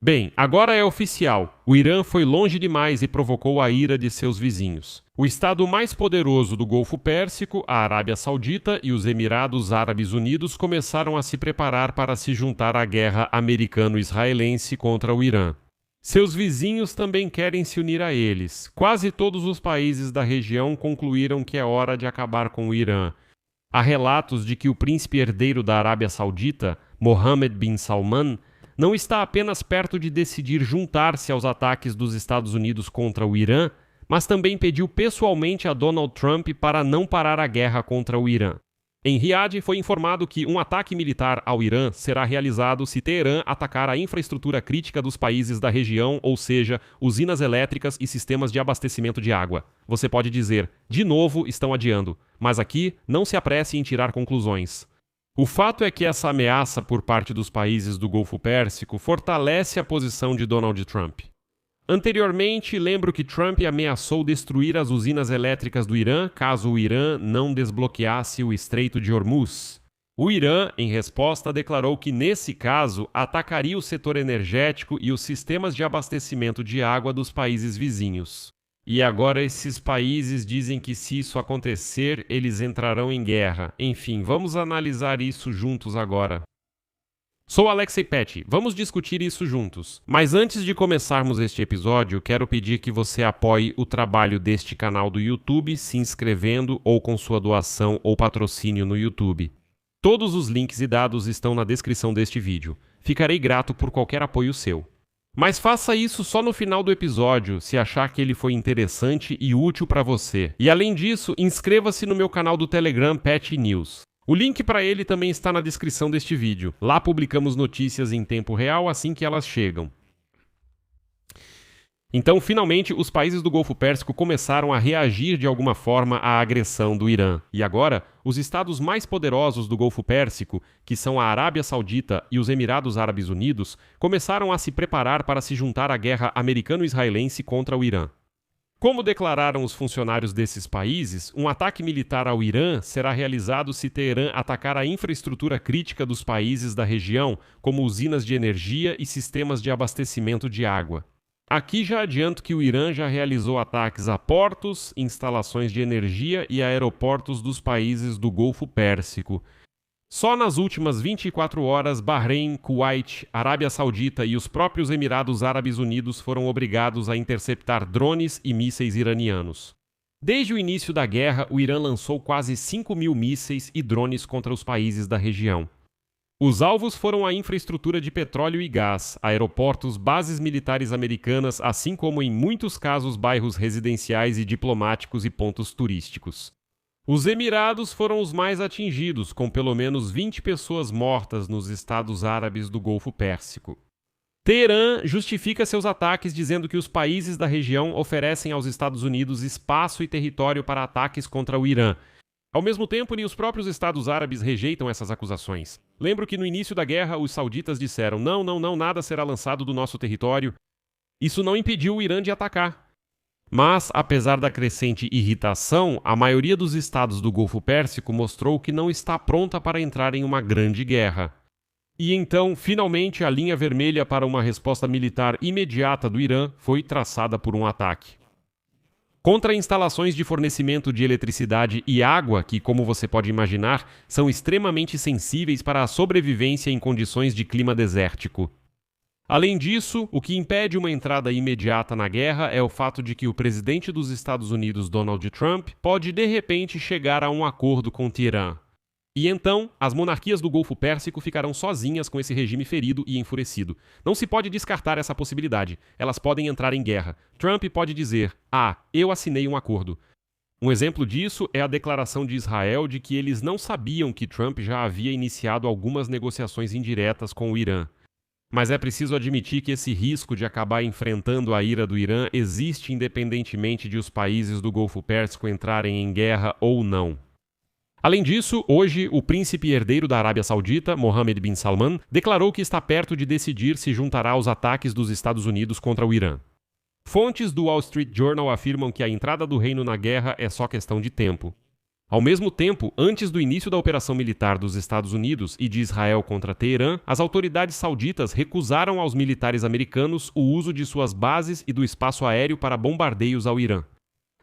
Bem, agora é oficial. O Irã foi longe demais e provocou a ira de seus vizinhos. O estado mais poderoso do Golfo Pérsico, a Arábia Saudita e os Emirados Árabes Unidos começaram a se preparar para se juntar à guerra americano-israelense contra o Irã. Seus vizinhos também querem se unir a eles. Quase todos os países da região concluíram que é hora de acabar com o Irã. Há relatos de que o príncipe herdeiro da Arábia Saudita, Mohammed bin Salman, não está apenas perto de decidir juntar-se aos ataques dos Estados Unidos contra o Irã, mas também pediu pessoalmente a Donald Trump para não parar a guerra contra o Irã. Em Riad foi informado que um ataque militar ao Irã será realizado se Teherã atacar a infraestrutura crítica dos países da região, ou seja, usinas elétricas e sistemas de abastecimento de água. Você pode dizer, de novo estão adiando, mas aqui não se apresse em tirar conclusões. O fato é que essa ameaça por parte dos países do Golfo Pérsico fortalece a posição de Donald Trump. Anteriormente, lembro que Trump ameaçou destruir as usinas elétricas do Irã caso o Irã não desbloqueasse o Estreito de Hormuz. O Irã, em resposta, declarou que, nesse caso, atacaria o setor energético e os sistemas de abastecimento de água dos países vizinhos. E agora esses países dizem que se isso acontecer, eles entrarão em guerra. Enfim, vamos analisar isso juntos agora. Sou Alexei Petty, vamos discutir isso juntos. Mas antes de começarmos este episódio, quero pedir que você apoie o trabalho deste canal do YouTube se inscrevendo ou com sua doação ou patrocínio no YouTube. Todos os links e dados estão na descrição deste vídeo. Ficarei grato por qualquer apoio seu. Mas faça isso só no final do episódio, se achar que ele foi interessante e útil para você. E além disso, inscreva-se no meu canal do Telegram Petty News. O link para ele também está na descrição deste vídeo. Lá publicamos notícias em tempo real assim que elas chegam. Então, finalmente, os países do Golfo Pérsico começaram a reagir de alguma forma à agressão do Irã. E agora, os estados mais poderosos do Golfo Pérsico, que são a Arábia Saudita e os Emirados Árabes Unidos, começaram a se preparar para se juntar à guerra americano-israelense contra o Irã. Como declararam os funcionários desses países, um ataque militar ao Irã será realizado se Teherã atacar a infraestrutura crítica dos países da região, como usinas de energia e sistemas de abastecimento de água. Aqui já adianto que o Irã já realizou ataques a portos, instalações de energia e aeroportos dos países do Golfo Pérsico. Só nas últimas 24 horas, Bahrein, Kuwait, Arábia Saudita e os próprios Emirados Árabes Unidos foram obrigados a interceptar drones e mísseis iranianos. Desde o início da guerra, o Irã lançou quase 5.000 mísseis e drones contra os países da região. Os alvos foram a infraestrutura de petróleo e gás, aeroportos, bases militares americanas, assim como em muitos casos bairros residenciais e diplomáticos e pontos turísticos. Os Emirados foram os mais atingidos, com pelo menos 20 pessoas mortas nos estados árabes do Golfo Pérsico. Teherã justifica seus ataques dizendo que os países da região oferecem aos Estados Unidos espaço e território para ataques contra o Irã. Ao mesmo tempo, nem os próprios Estados Árabes rejeitam essas acusações. Lembro que no início da guerra os sauditas disseram não, nada será lançado do nosso território. Isso não impediu o Irã de atacar. Mas, apesar da crescente irritação, a maioria dos estados do Golfo Pérsico mostrou que não está pronta para entrar em uma grande guerra. E então, finalmente, a linha vermelha para uma resposta militar imediata do Irã foi traçada por um ataque. Contra instalações de fornecimento de eletricidade e água, que, como você pode imaginar, são extremamente sensíveis para a sobrevivência em condições de clima desértico. Além disso, o que impede uma entrada imediata na guerra é o fato de que o presidente dos Estados Unidos, Donald Trump, pode de repente chegar a um acordo com Teherã. E então, as monarquias do Golfo Pérsico ficarão sozinhas com esse regime ferido e enfurecido. Não se pode descartar essa possibilidade. Elas podem entrar em guerra. Trump pode dizer, eu assinei um acordo. Um exemplo disso é a declaração de Israel de que eles não sabiam que Trump já havia iniciado algumas negociações indiretas com o Irã. Mas é preciso admitir que esse risco de acabar enfrentando a ira do Irã existe independentemente de os países do Golfo Pérsico entrarem em guerra ou não. Além disso, hoje, o príncipe herdeiro da Arábia Saudita, Mohammed bin Salman, declarou que está perto de decidir se juntará aos ataques dos Estados Unidos contra o Irã. Fontes do Wall Street Journal afirmam que a entrada do reino na guerra é só questão de tempo. Ao mesmo tempo, antes do início da operação militar dos Estados Unidos e de Israel contra Teherã, as autoridades sauditas recusaram aos militares americanos o uso de suas bases e do espaço aéreo para bombardeios ao Irã.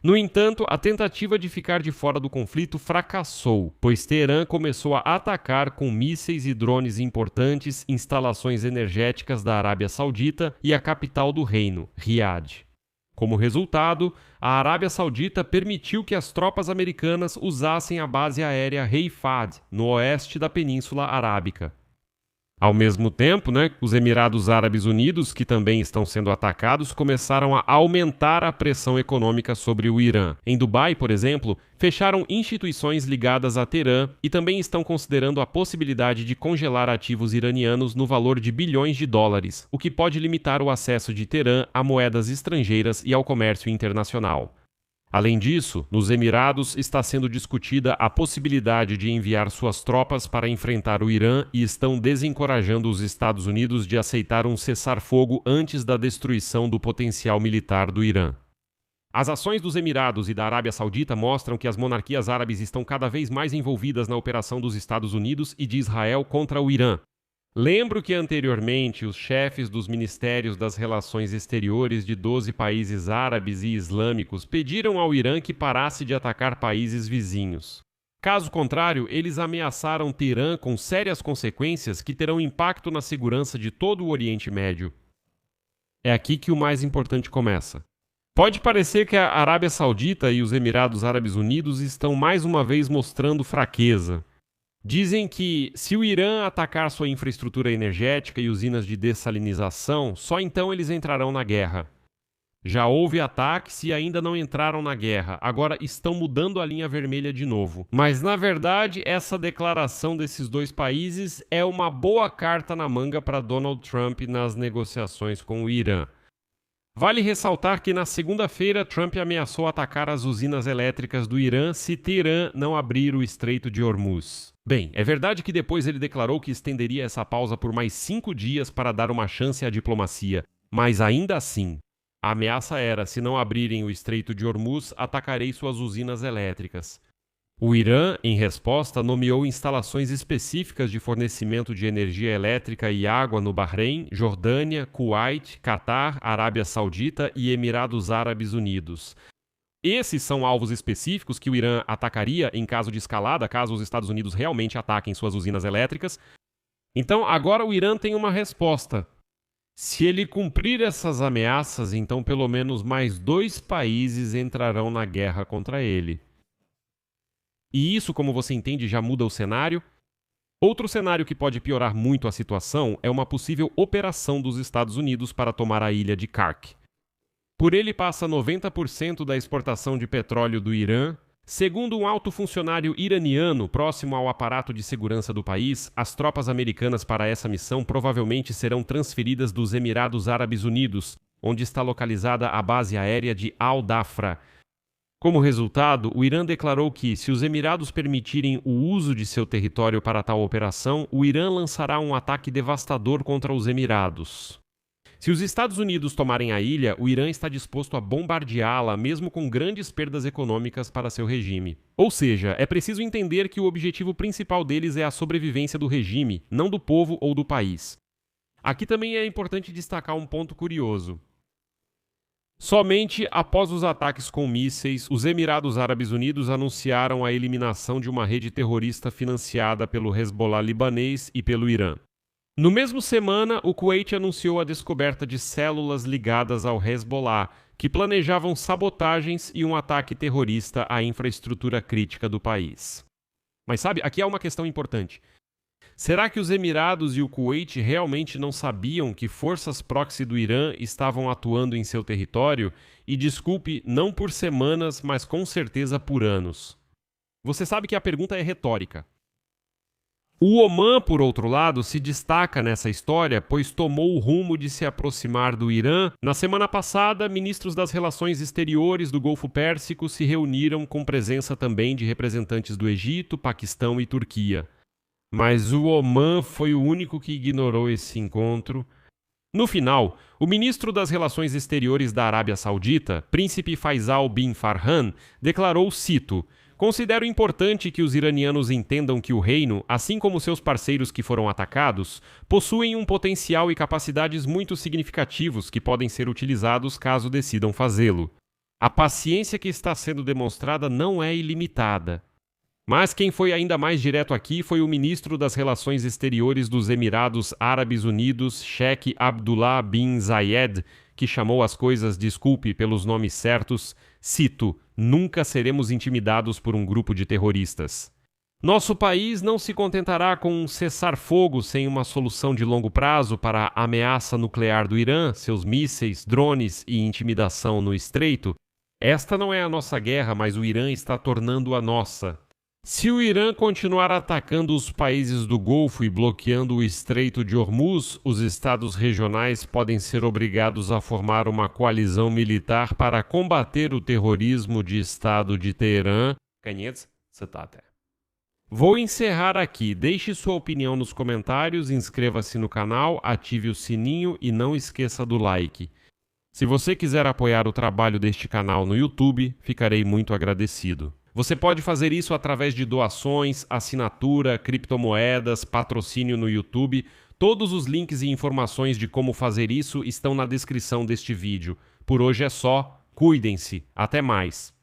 No entanto, a tentativa de ficar de fora do conflito fracassou, pois Teherã começou a atacar com mísseis e drones importantes instalações energéticas da Arábia Saudita e a capital do reino, Riad. Como resultado, a Arábia Saudita permitiu que as tropas americanas usassem a base aérea Rei Fahd, no oeste da Península Arábica. Ao mesmo tempo, os Emirados Árabes Unidos, que também estão sendo atacados, começaram a aumentar a pressão econômica sobre o Irã. Em Dubai, por exemplo, fecharam instituições ligadas a Teherã e também estão considerando a possibilidade de congelar ativos iranianos no valor de bilhões de dólares, o que pode limitar o acesso de Teherã a moedas estrangeiras e ao comércio internacional. Além disso, nos Emirados está sendo discutida a possibilidade de enviar suas tropas para enfrentar o Irã e estão desencorajando os Estados Unidos de aceitar um cessar-fogo antes da destruição do potencial militar do Irã. As ações dos Emirados e da Arábia Saudita mostram que as monarquias árabes estão cada vez mais envolvidas na operação dos Estados Unidos e de Israel contra o Irã. Lembro que anteriormente os chefes dos Ministérios das Relações Exteriores de 12 países árabes e islâmicos pediram ao Irã que parasse de atacar países vizinhos. Caso contrário, eles ameaçaram Teherã com sérias consequências que terão impacto na segurança de todo o Oriente Médio. É aqui que o mais importante começa. Pode parecer que a Arábia Saudita e os Emirados Árabes Unidos estão mais uma vez mostrando fraqueza. Dizem que, se o Irã atacar sua infraestrutura energética e usinas de dessalinização, só então eles entrarão na guerra. Já houve ataques e ainda não entraram na guerra, agora estão mudando a linha vermelha de novo. Mas, na verdade, essa declaração desses dois países é uma boa carta na manga para Donald Trump nas negociações com o Irã. Vale ressaltar que na segunda-feira Trump ameaçou atacar as usinas elétricas do Irã se Teherã não abrir o Estreito de Hormuz. Bem, é verdade que depois ele declarou que estenderia essa pausa por mais 5 dias para dar uma chance à diplomacia, mas ainda assim, a ameaça era: se não abrirem o Estreito de Hormuz, atacarei suas usinas elétricas. O Irã, em resposta, nomeou instalações específicas de fornecimento de energia elétrica e água no Bahrein, Jordânia, Kuwait, Catar, Arábia Saudita e Emirados Árabes Unidos. Esses são alvos específicos que o Irã atacaria em caso de escalada, caso os Estados Unidos realmente ataquem suas usinas elétricas. Então, agora o Irã tem uma resposta. Se ele cumprir essas ameaças, então pelo menos mais 2 países entrarão na guerra contra ele. E isso, como você entende, já muda o cenário. Outro cenário que pode piorar muito a situação é uma possível operação dos Estados Unidos para tomar a ilha de Kark. Por ele passa 90% da exportação de petróleo do Irã. Segundo um alto funcionário iraniano próximo ao aparato de segurança do país, as tropas americanas para essa missão provavelmente serão transferidas dos Emirados Árabes Unidos, onde está localizada a base aérea de Al-Dhafra. Como resultado, o Irã declarou que, se os Emirados permitirem o uso de seu território para tal operação, o Irã lançará um ataque devastador contra os Emirados. Se os Estados Unidos tomarem a ilha, o Irã está disposto a bombardeá-la, mesmo com grandes perdas econômicas para seu regime. Ou seja, é preciso entender que o objetivo principal deles é a sobrevivência do regime, não do povo ou do país. Aqui também é importante destacar um ponto curioso. Somente após os ataques com mísseis, os Emirados Árabes Unidos anunciaram a eliminação de uma rede terrorista financiada pelo Hezbollah libanês e pelo Irã. No mesmo semana, o Kuwait anunciou a descoberta de células ligadas ao Hezbollah, que planejavam sabotagens e um ataque terrorista à infraestrutura crítica do país. Mas sabe, aqui há uma questão importante. Será que os Emirados e o Kuwait realmente não sabiam que forças proxy do Irã estavam atuando em seu território? E desculpe, não por semanas, mas com certeza por anos. Você sabe que a pergunta é retórica. O Omã, por outro lado, se destaca nessa história, pois tomou o rumo de se aproximar do Irã. Na semana passada, ministros das relações exteriores do Golfo Pérsico se reuniram com presença também de representantes do Egito, Paquistão e Turquia. Mas o Omã foi o único que ignorou esse encontro. No final, o ministro das Relações Exteriores da Arábia Saudita, Príncipe Faisal bin Farhan, declarou, cito: Considero importante que os iranianos entendam que o reino, assim como seus parceiros que foram atacados, possuem um potencial e capacidades muito significativos que podem ser utilizados caso decidam fazê-lo. A paciência que está sendo demonstrada não é ilimitada. Mas quem foi ainda mais direto aqui foi o ministro das Relações Exteriores dos Emirados Árabes Unidos, Sheikh Abdullah bin Zayed, que chamou as coisas, desculpe pelos nomes certos, cito, nunca seremos intimidados por um grupo de terroristas. Nosso país não se contentará com um cessar-fogo sem uma solução de longo prazo para a ameaça nuclear do Irã, seus mísseis, drones e intimidação no Estreito. Esta não é a nossa guerra, mas o Irã está tornando a nossa. Se o Irã continuar atacando os países do Golfo e bloqueando o Estreito de Hormuz, os estados regionais podem ser obrigados a formar uma coalizão militar para combater o terrorismo de Estado de Teherã. Vou encerrar aqui. Deixe sua opinião nos comentários, inscreva-se no canal, ative o sininho e não esqueça do like. Se você quiser apoiar o trabalho deste canal no YouTube, ficarei muito agradecido. Você pode fazer isso através de doações, assinatura, criptomoedas, patrocínio no YouTube. Todos os links e informações de como fazer isso estão na descrição deste vídeo. Por hoje é só. Cuidem-se. Até mais.